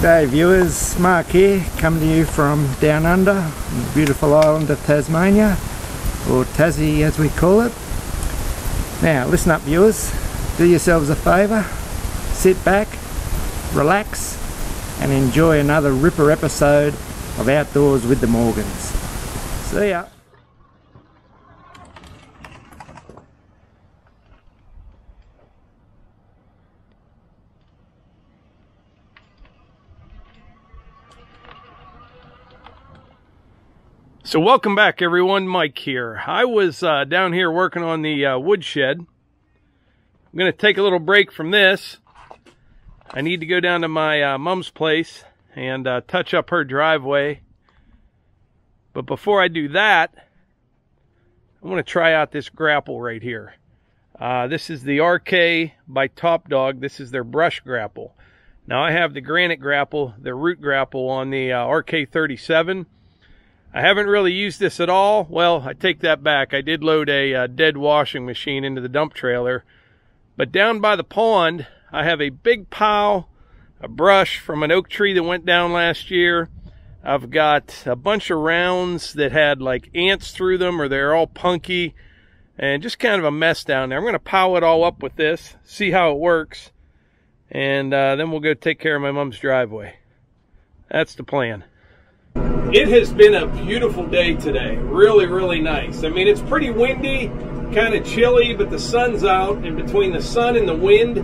G'day viewers, Mark here, coming to you from down under, the beautiful island of Tasmania, or Tassie as we call it. Now listen up viewers, do yourselves a favour, sit back, relax and enjoy another ripper episode of Outdoors with the Morgans. See ya! So welcome back everyone, Mike here. I was down here working on the wood shed. I'm going to take a little break from this. I need to go down to my mom's place and touch up her driveway. But before I do that, I want to try out this grapple right here. This is the RK by Top Dog. This is their brush grapple. Now I have the Granite grapple, the root grapple on the RK37. I haven't really used this at all. Well, I take that back. I did load a dead washing machine into the dump trailer. But down by the pond, I have a big pile of brush from an oak tree that went down last year. I've got a bunch of rounds that had like ants through them, or they're all punky, and just kind of a mess down there. I'm going to pile it all up with this, see how it works, and then we'll go take care of my mom's driveway. That's the plan. It has been a beautiful day today. Really, really nice. I mean, it's pretty windy, kind of chilly, but the sun's out, and between the sun and the wind,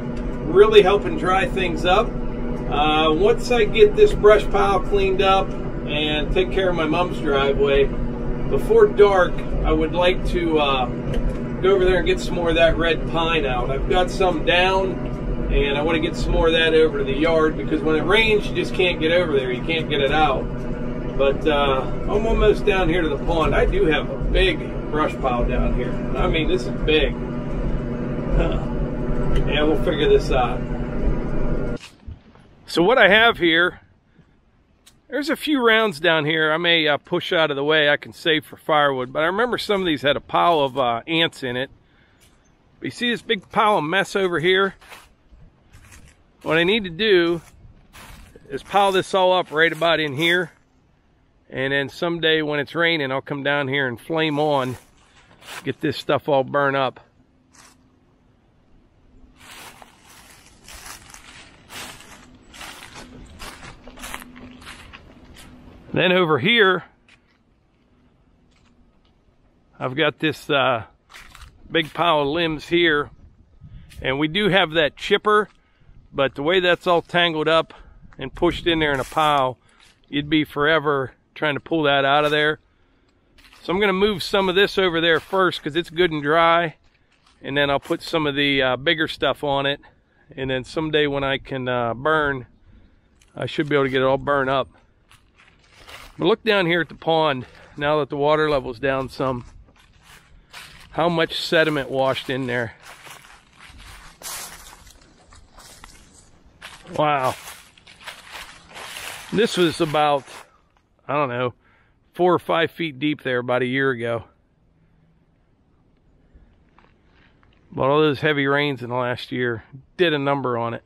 really helping dry things up. Once I get this brush pile cleaned up and take care of my mom's driveway, before dark, I would like to go over there and get some more of that red pine out. I've got some down, and I want to get some more of that over to the yard, because when it rains, you just can't get over there. You can't get it out. But I'm almost down here to the pond. I do have a big brush pile down here. I mean, this is big. Yeah, we'll figure this out. So what I have here, there's a few rounds down here I may push out of the way. I can save for firewood. But I remember some of these had a pile of ants in it. But you see this big pile of mess over here? What I need to do is pile this all up right about in here. And then someday when it's raining, I'll come down here and flame on, get this stuff all burned up. Then over here, I've got this big pile of limbs here. And we do have that chipper, but the way that's all tangled up and pushed in there in a pile, you'd be forever trying to pull that out of there. So I'm going to move some of this over there first because it's good and dry, and then I'll put some of the bigger stuff on it, and then someday when I can burn, I should be able to get it all burned up. But look down here at the pond, now that the water level's down some, how much sediment washed in there. Wow. This was about, I don't know, 4 or 5 feet deep there about a year ago. But all those heavy rains in the last year did a number on it.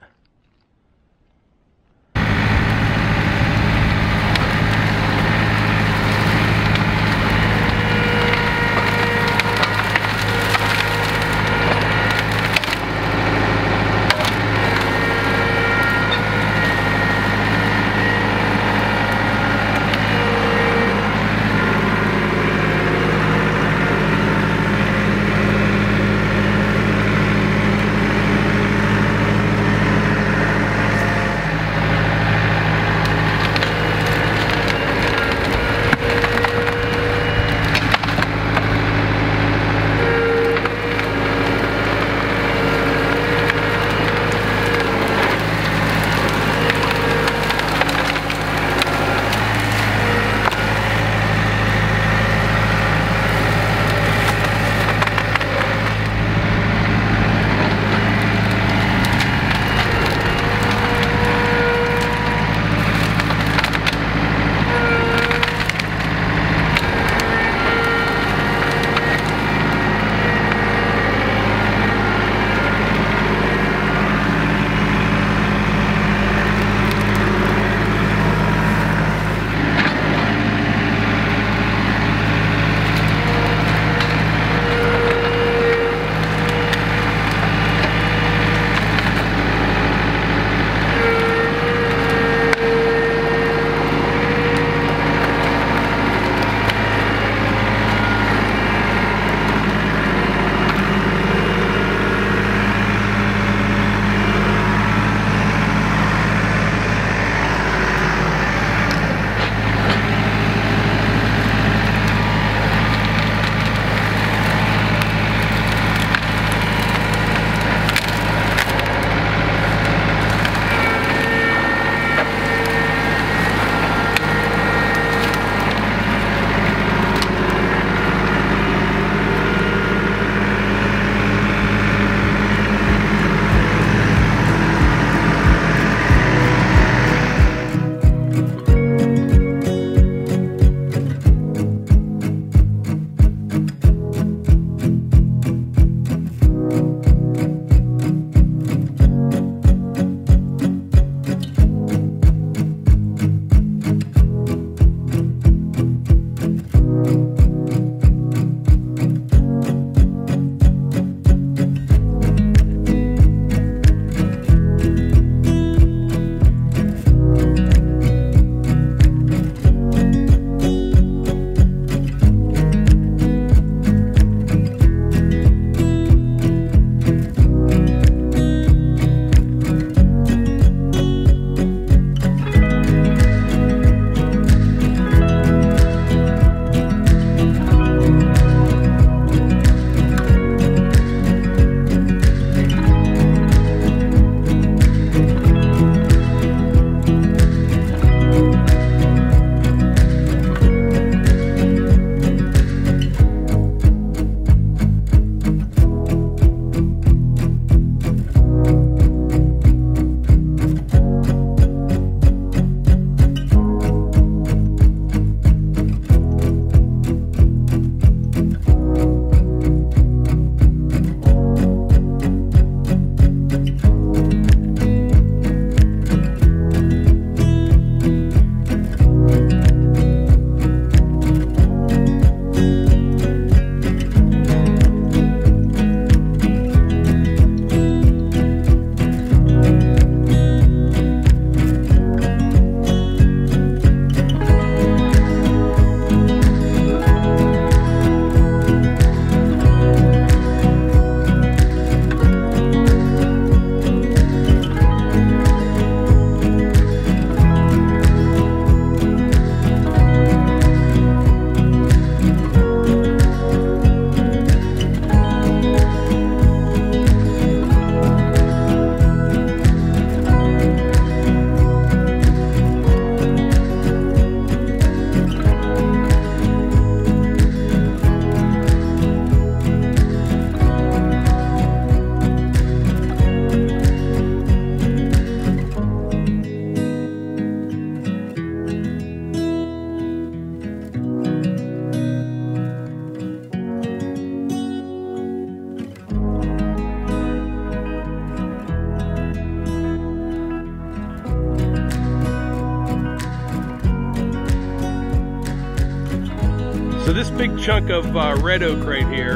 So this big chunk of red oak right here,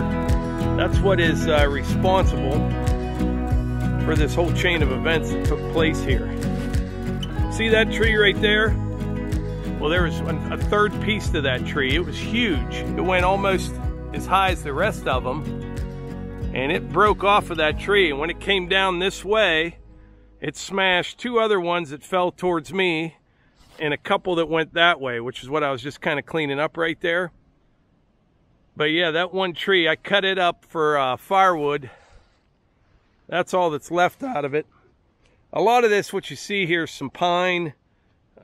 that's what is responsible for this whole chain of events that took place here. See that tree right there? Well, there was a third piece to that tree. It was huge. It went almost as high as the rest of them, and it broke off of that tree. And when it came down this way, it smashed two other ones that fell towards me and a couple that went that way, which is what I was just kind of cleaning up right there. But yeah, that one tree, I cut it up for firewood. That's all that's left out of it. A lot of this, what you see here, is some pine.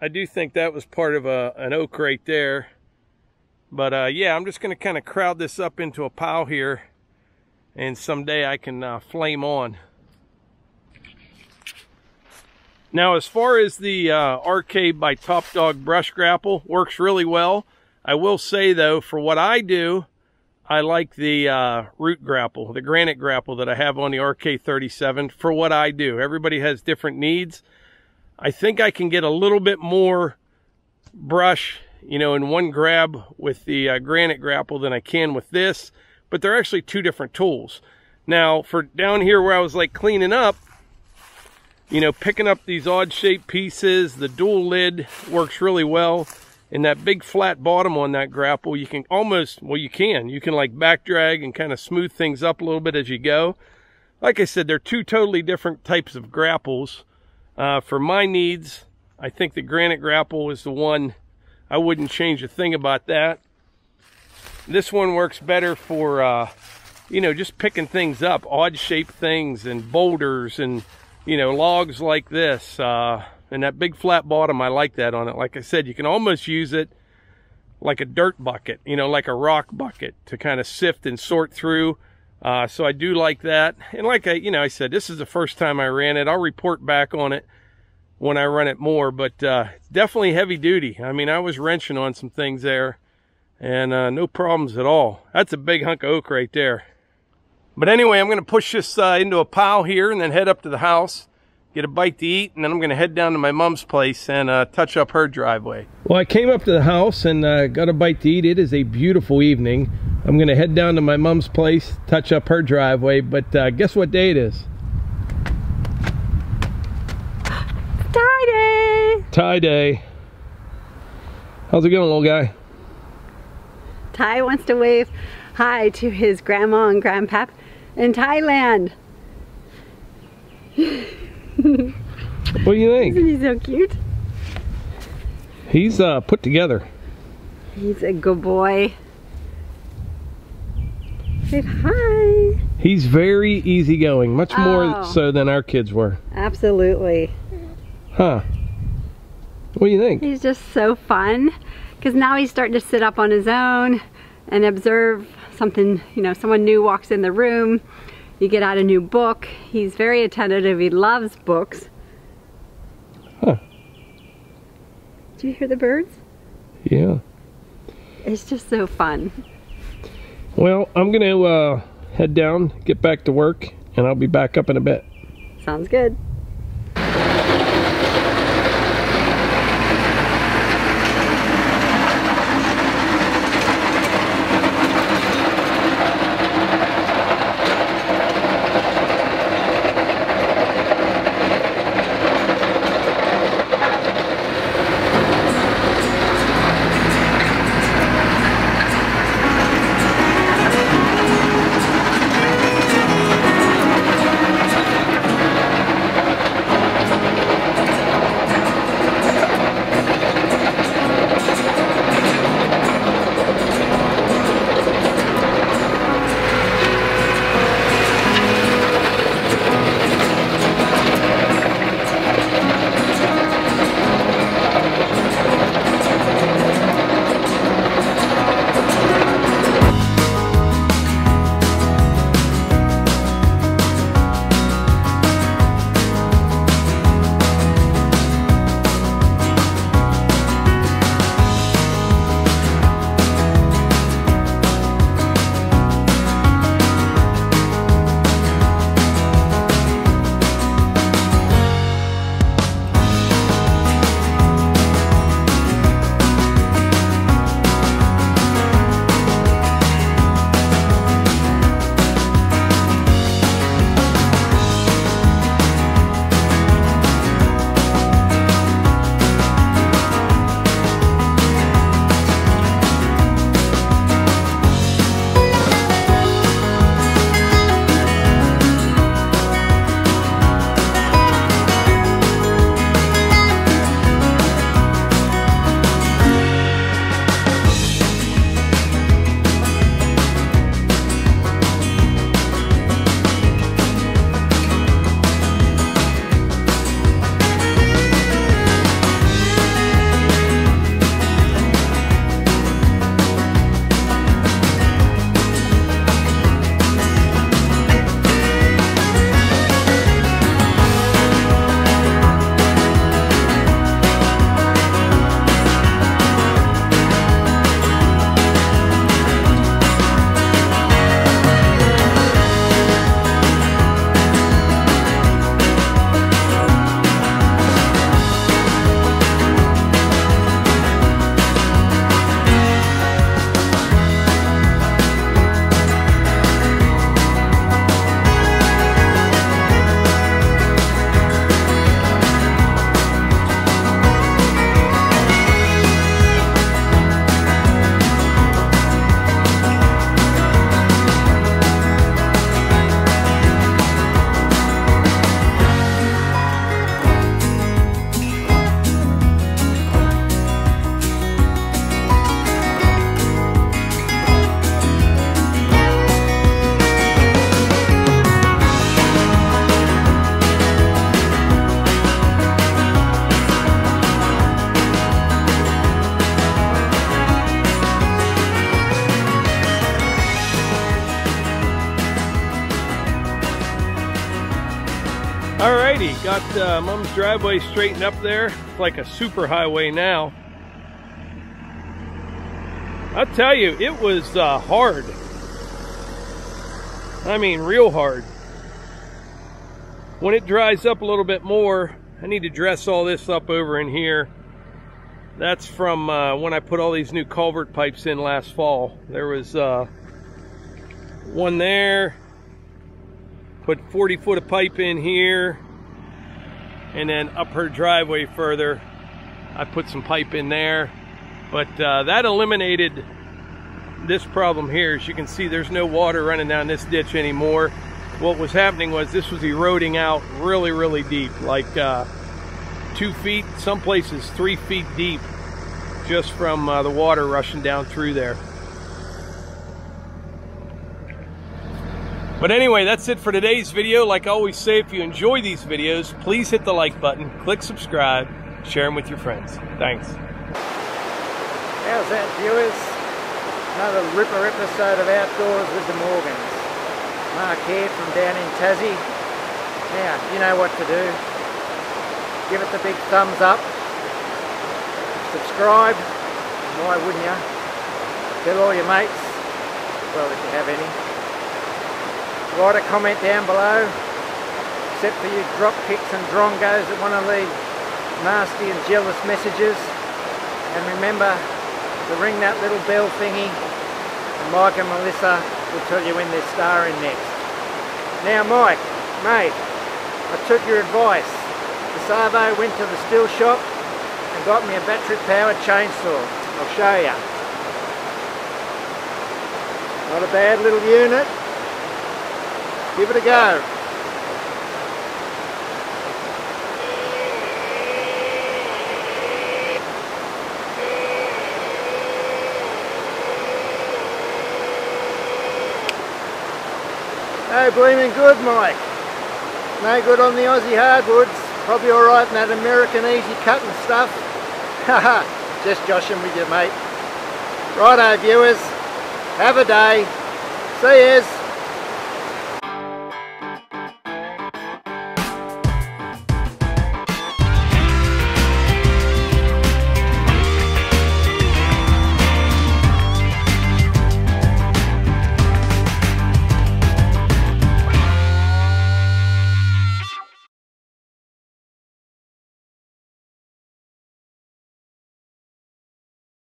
I do think that was part of an oak right there. But yeah, I'm just going to kind of crowd this up into a pile here, and someday I can flame on. Now, as far as the RK by Top Dog brush grapple, works really well. I will say though, for what I do, I like the root grapple, the granite grapple that I have on the RK37 for what I do. Everybody has different needs. I think I can get a little bit more brush, you know, in one grab with the granite grapple than I can with this, but they're actually two different tools. Now, for down here where I was like cleaning up, you know, picking up these odd shaped pieces, the dual lid works really well. And that big flat bottom on that grapple, you can almost, well, you can like back drag and kind of smooth things up a little bit as you go. Like I said, they're two totally different types of grapples. For my needs, I think the granite grapple is the one. I wouldn't change a thing about that. This one works better for, you know, just picking things up, odd shaped things and boulders and, you know, logs like this. And that big flat bottom, I like that on it. Like I said, you can almost use it like a dirt bucket, you know, like a rock bucket to kind of sift and sort through. So I do like that. And like I said, this is the first time I ran it. I'll report back on it when I run it more, but definitely heavy duty. I mean, I was wrenching on some things there and no problems at all. That's a big hunk of oak right there. But anyway, I'm going to push this into a pile here and then head up to the house, get a bite to eat, and then I'm going to head down to my mom's place and touch up her driveway. Well, I came up to the house and got a bite to eat. It is a beautiful evening. I'm going to head down to my mom's place, touch up her driveway, but guess what day it is? Tie day! Tie day. How's it going, little guy? Ty wants to wave hi to his grandma and grandpap in Thailand. What do you think? Isn't he so cute? He's put together. He's a good boy. Say hi. He's very easygoing, much more so than our kids were. Absolutely. Huh. What do you think? He's just so fun because now he's starting to sit up on his own and observe something, you know, someone new walks in the room. You get out a new book. He's very attentive. He loves books. Huh. Do you hear the birds? Yeah. It's just so fun. Well, I'm going to head down, get back to work, and I'll be back up in a bit. Sounds good. Got Mom's driveway straightened up there. It's like a super highway now. I'll tell you, it was hard. I mean, real hard. When it dries up a little bit more, I need to dress all this up over in here. That's from when I put all these new culvert pipes in last fall. There was one there. Put 40 foot of pipe in here. And then up her driveway further, I put some pipe in there. But that eliminated this problem here. As you can see, there's no water running down this ditch anymore. What was happening was this was eroding out really, really deep, like 2 feet, some places 3 feet deep, just from the water rushing down through there. But anyway, that's it for today's video. Like I always say, if you enjoy these videos, please hit the like button, click subscribe, share them with your friends. Thanks. How's that, viewers? Another ripper episode of Outdoors with the Morgans. Mark here from down in Tassie. Now, you know what to do. Give it the big thumbs up. Subscribe. Why wouldn't you? Tell all your mates. Well, if you have any. Write a comment down below. Except for you drop kicks and drongos that want to leave nasty and jealous messages. And remember to ring that little bell thingy. And Mike and Melissa will tell you when they're starring next. Now Mike, mate, I took your advice. The Savo went to the steel shop and got me a battery powered chainsaw. I'll show you. Not a bad little unit. Give it a go. No bleeding good, Mike. No good on the Aussie hardwoods. Probably alright in that American easy cut and stuff. Haha, just joshing with you, mate. Righto, viewers. Have a day. See yous.